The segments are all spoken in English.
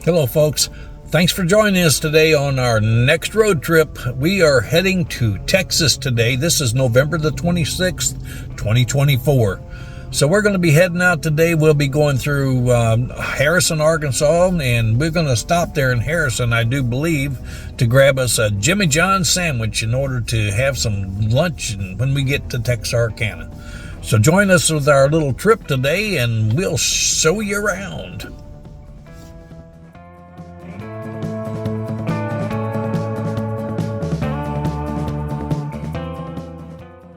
Hello, folks. Thanks for joining us today on our next road trip. We are heading to Texas today. This is November the 26th, 2024. So we're going to be heading out today. We'll be going through Harrison, Arkansas, and we're going to stop there in Harrison, I do believe, to grab us a Jimmy John's sandwich in order to have some lunch when we get to Texarkana. So join us with our little trip today, and we'll show you around.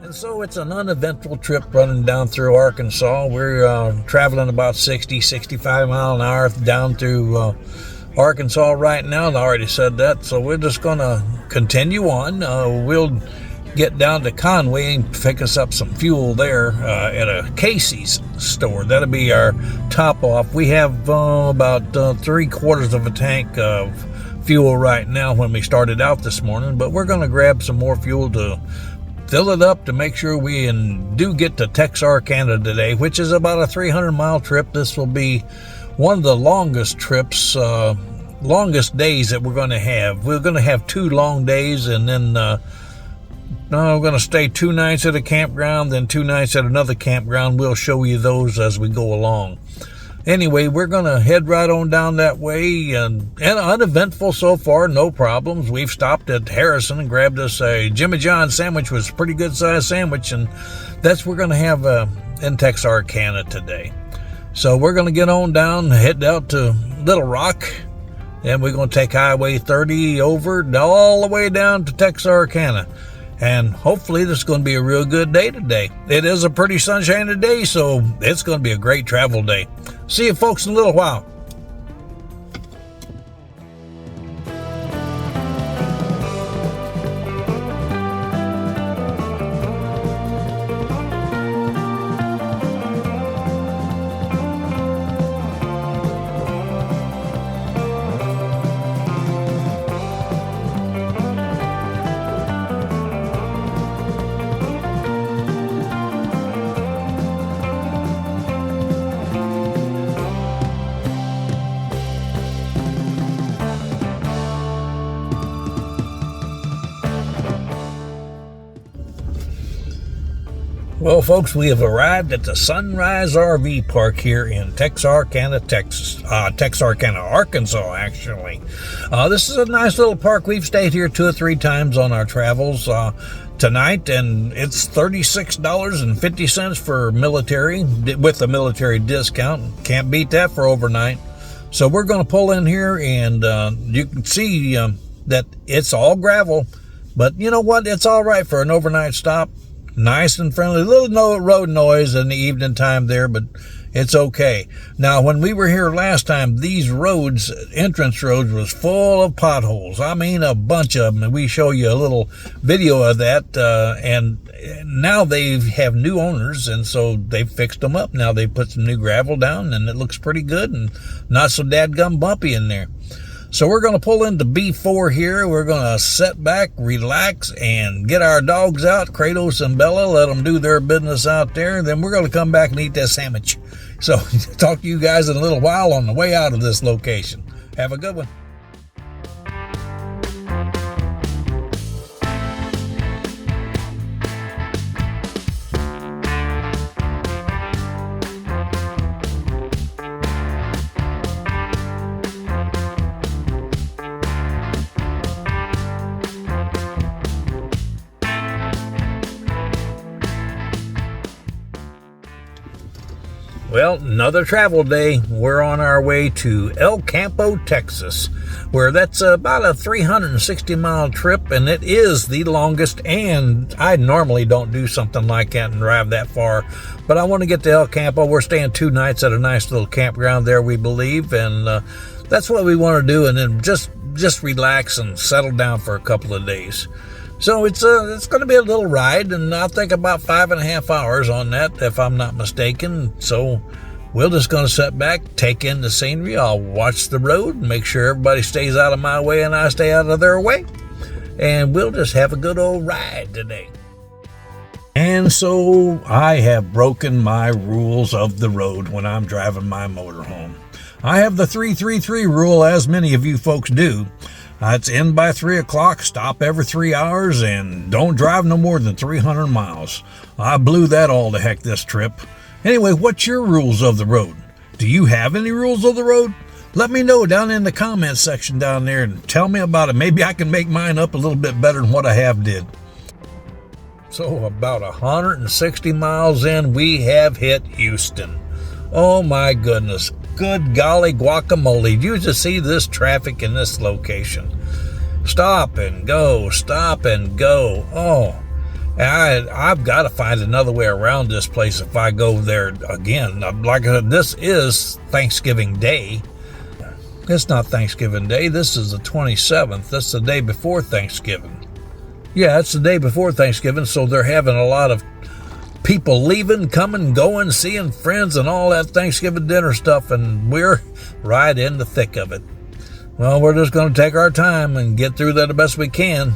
So it's an uneventful trip running down through Arkansas. We're traveling about 65 mile an hour down through Arkansas right now. I already said that, so we're just going to continue on. We'll get down to Conway and pick us up some fuel there at a Casey's store. That'll be our top off. We have about 3/4 of a tank of fuel right now when we started out this morning, but we're going to grab some more fuel to fill it up to make sure we do get to Texarkana today, which is about a 300-mile trip. This will be one of the longest trips, longest days that we're going to have. We're going to have 2 long days, and then we're going to stay 2 nights at a campground, then 2 nights at another campground. We'll show you those as we go along. Anyway, we're going to head right on down that way, and uneventful so far, no problems. We've stopped at Harrison and grabbed us a Jimmy John's sandwich, was a pretty good-sized sandwich, and that's what we're going to have in Texarkana today. So we're going to get on down, head out to Little Rock, and we're going to take Highway 30 over all the way down to Texarkana. And hopefully this is going to be a real good day today. It is a pretty sunshiny day, so it's going to be a great travel day. See you folks in a little while. Well, folks, we have arrived at the Sunrise RV Park here in Texarkana, Texas. Texarkana, Arkansas, actually. This is a nice little park. We've stayed here 2 or 3 times on our travels tonight, and it's $36.50 for military, with the military discount. Can't beat that for overnight. So we're going to pull in here, and you can see that it's all gravel. But you know what? It's all right for an overnight stop. Nice and friendly. A little road noise in the evening time there, but it's okay. Now, when we were here last time, these roads, entrance roads, was full of potholes. I mean, a bunch of them. And we show you a little video of that. And now they have new owners, and so they've fixed them up. Now they put some new gravel down, and it looks pretty good and not so dadgum bumpy in there. So we're going to pull into B4 here. We're going to sit back, relax, and get our dogs out, Kratos and Bella, let them do their business out there. Then we're going to come back and eat that sandwich. So talk to you guys in a little while on the way out of this location. Have a good one. Well, another travel day. We're on our way to El Campo, Texas, where that's about a 360-mile trip, and it is the longest, and I normally don't do something like that and drive that far, but I want to get to El Campo. We're staying 2 nights at a nice little campground there, we believe, and that's what we want to do, and then just relax and settle down for a couple of days. So it's going to be a little ride, and I'll think about 5.5 hours on that, if I'm not mistaken. So we're just going to sit back, take in the scenery. I'll watch the road, make sure everybody stays out of my way and I stay out of their way. And we'll just have a good old ride today. And so I have broken my rules of the road when I'm driving my motorhome. I have the 3-3-3 rule, as many of you folks do. It's in by 3 o'clock, stop every 3 hours, and don't drive no more than 300 miles. I blew that all to heck this trip. Anyway, what's your rules of the road? Do you have any rules of the road? Let me know down in the comments section down there and tell me about it. Maybe I can make mine up a little bit better than what I have did. So about 160 miles in, we have hit Houston. Oh my goodness. Good golly guacamole. Did you just see this traffic in this location? Stop and go, stop and go. Oh, I've got to find another way around this place if I go there again. Like I said, this is Thanksgiving Day. It's not Thanksgiving Day. This is the 27th. That's the day before Thanksgiving. Yeah, it's the day before Thanksgiving, so they're having a lot of people leaving, coming, going, seeing friends, and all that Thanksgiving dinner stuff, and we're right in the thick of it. Well, we're just going to take our time and get through that the best we can.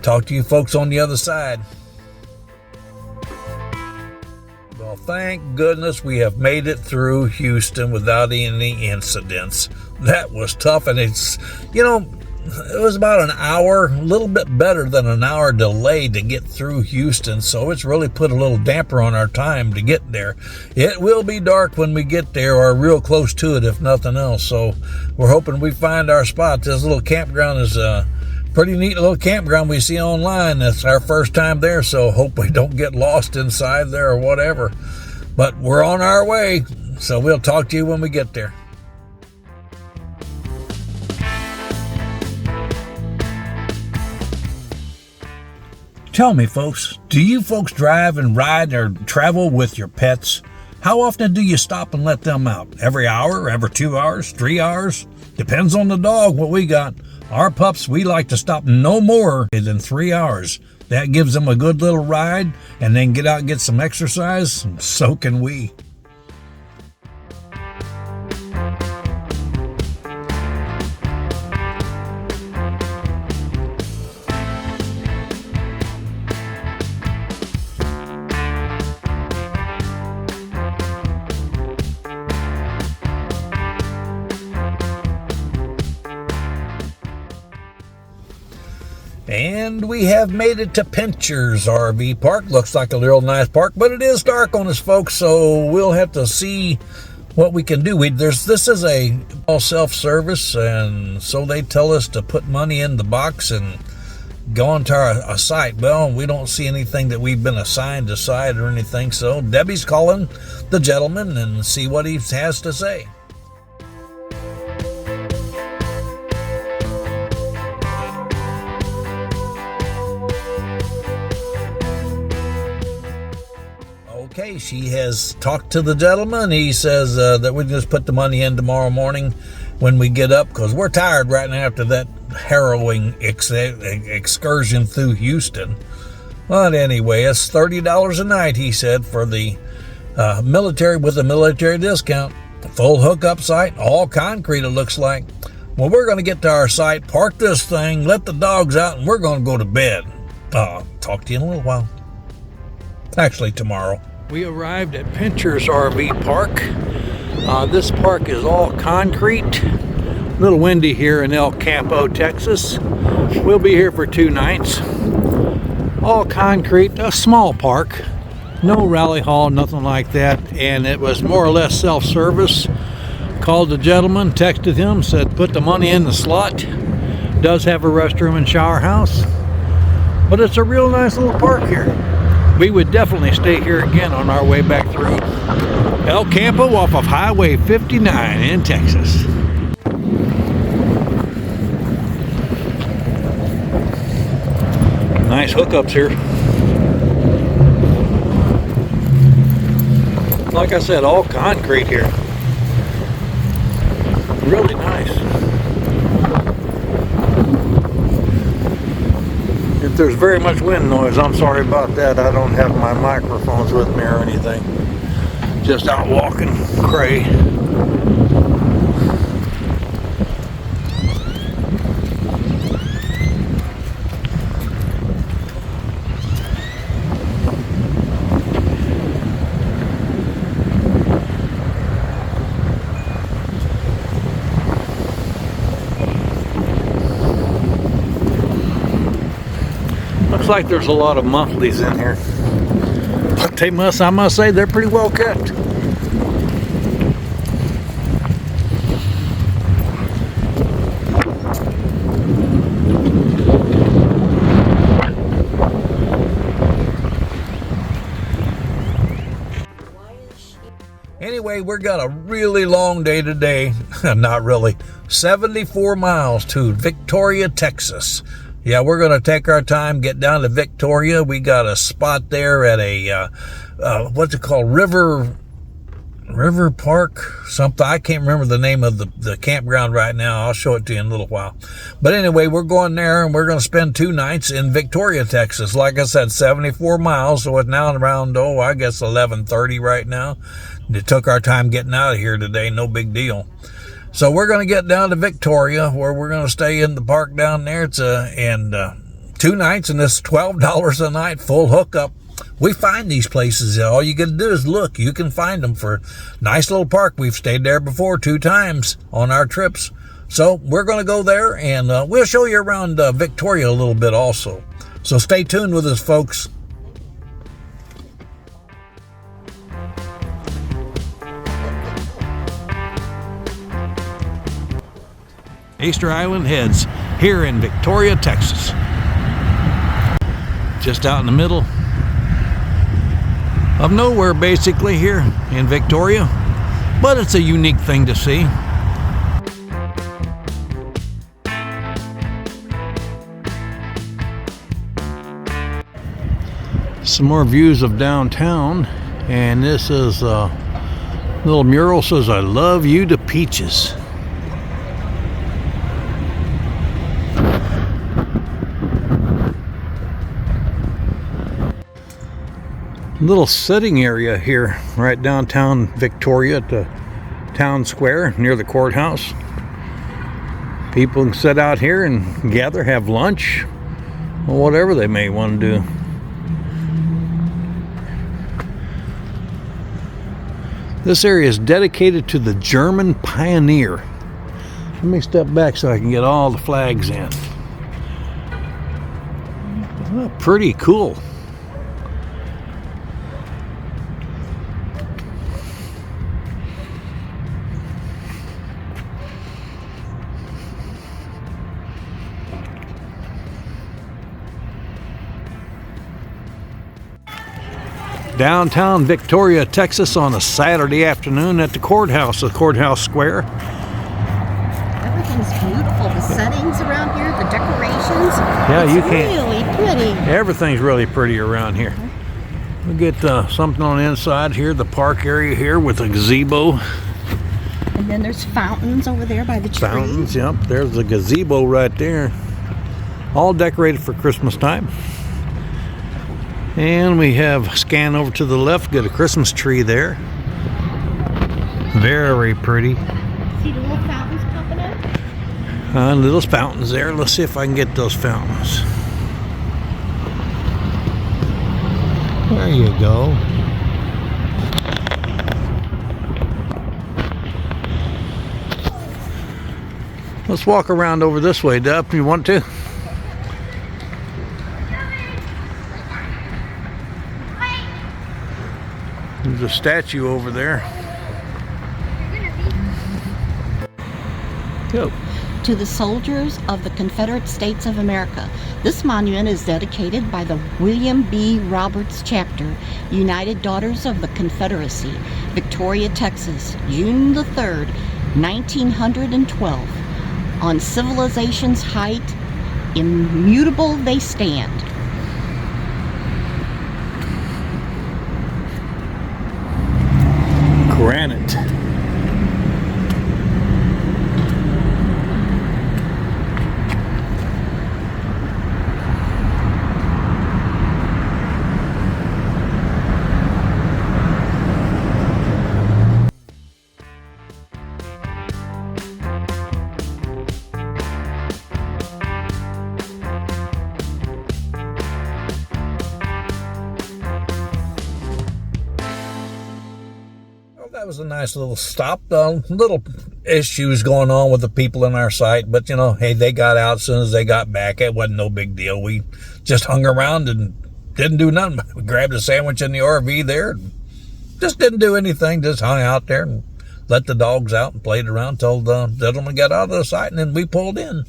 Talk to you folks on the other side. Well, thank goodness we have made it through Houston without any incidents. That was tough, and it's, it was about an hour, a little bit better than an hour delay to get through Houston, so it's really put a little damper on our time to get there. It will be dark when we get there, or real close to it if nothing else, so we're hoping we find our spot. This little campground is a pretty neat little campground we see online. It's our first time there, so hope we don't get lost inside there or whatever. But we're on our way, so we'll talk to you when we get there. Tell me, folks, do you folks drive and ride or travel with your pets? How often do you stop and let them out? Every hour, every 2 hours, 3 hours? Depends on the dog, what we got. Our pups, we like to stop no more than 3 hours. That gives them a good little ride, and then get out and get some exercise, and so can we. And we have made it to Pincher's RV Park. Looks like a real nice park, but it is dark on us, folks, so we'll have to see what we can do. This is a all self-service, and so they tell us to put money in the box and go onto a site. Well, we don't see anything that we've been assigned a site or anything, so Debbie's calling the gentleman and see what he has to say. Okay, she has talked to the gentleman. He says that we just put the money in tomorrow morning when we get up, because we're tired right now after that harrowing excursion through Houston. But anyway, it's $30 a night, he said, for the military, with a military discount. Full hookup site, all concrete, it looks like. Well, we're going to get to our site, park this thing, let the dogs out, and we're going to go to bed. Talk to you in a little while. Actually, tomorrow. We arrived at Pincher's RV Park. This park is all concrete. A little windy here in El Campo, Texas. We'll be here for 2 nights. All concrete, a small park. No rally hall, nothing like that. And it was more or less self-service. Called the gentleman, texted him, said put the money in the slot. Does have a restroom and shower house. But it's a real nice little park here. We would definitely stay here again on our way back through El Campo off of Highway 59 in Texas. Nice hookups here. Like I said, all concrete here. Really nice. If there's very much wind noise, I'm sorry about that. I don't have my microphones with me or anything. Just out walking cray. Looks like there's a lot of monthlies in here. But I must say, they're pretty well kept. Anyway, we got a really long day today. Not really. 74 miles to Victoria, Texas. Yeah, we're going to take our time, get down to Victoria. We got a spot there at a, what's it called? River Park? Something. I can't remember the name of the campground right now. I'll show it to you in a little while. But anyway, we're going there and we're going to spend 2 nights in Victoria, Texas. Like I said, 74 miles. So it's now around, I guess 11:30 right now. It took our time getting out of here today. No big deal. So we're going to get down to Victoria, where we're going to stay in the park down there. It's 2 nights, and it's $12 a night, full hookup. We find these places. All you got to do is look. You can find them for nice little park. We've stayed there before 2 times on our trips. So we're going to go there, and we'll show you around Victoria a little bit also. So stay tuned with us, folks. Easter Island Heads here in Victoria, Texas. Just out in the middle of nowhere, basically, here in Victoria, but it's a unique thing to see. Some more views of downtown, and this is a little mural says, "I love you to peaches." Little sitting area here right downtown Victoria at the town square near the courthouse. People can sit out here and gather, have lunch, or whatever they may want to do. This area is dedicated to the German pioneer. Let me step back so I can get all the flags in. Oh, pretty cool. Downtown Victoria, Texas on a Saturday afternoon at the courthouse square. Everything's beautiful. The settings around here, the decorations. Yeah, it's you can't. Really pretty. Everything's really pretty around here. We get something on the inside here, the park area here with a gazebo. And then there's fountains over there by the tree. Fountains, yep. There's the gazebo right there. All decorated for Christmas time. And we have scan over to the left, got a Christmas tree there. Very pretty. See the little fountains popping up? Little fountains there. Let's see if I can get those fountains. There you go. Let's walk around over this way, Dub, if you want to. There's a statue over there. Go. To the soldiers of the Confederate States of America. This monument is dedicated by the William B. Roberts Chapter, United Daughters of the Confederacy, Victoria, Texas, June the 3rd, 1912. On civilization's height, immutable they stand. Granite. That was a nice little stop, little issues going on with the people in our site, but you know, hey, they got out as soon as they got back. It wasn't no big deal. We just hung around and didn't do nothing. We grabbed a sandwich in the RV there and just didn't do anything. Just hung out there and let the dogs out and played around till the gentleman got out of the site, and then we pulled in.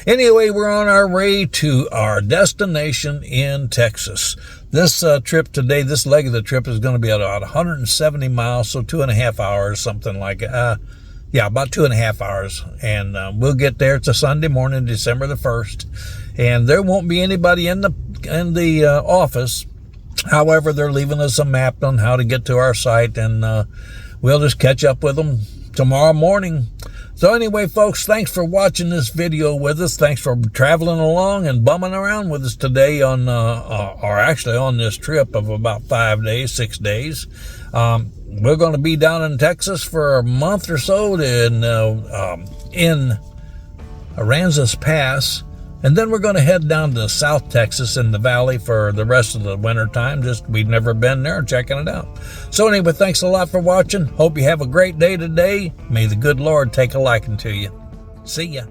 Anyway, we're on our way to our destination in Texas. This trip today, this leg of the trip is going to be about 170 miles, so 2.5 hours, something like it. Yeah, about 2.5 hours. And we'll get there. It's a Sunday morning, December the 1st. And there won't be anybody in the office. However, they're leaving us a map on how to get to our site, and we'll just catch up with them tomorrow morning. So anyway, folks, thanks for watching this video with us. Thanks for traveling along and bumming around with us today on, or actually on this trip of about 5 days, 6 days. We're going to be down in Texas for a month or so in Aransas Pass. And then we're going to head down to South Texas in the valley for the rest of the winter time. Just, we've never been there, checking it out. So anyway, thanks a lot for watching. Hope you have a great day today. May the good Lord take a liking to you. See ya.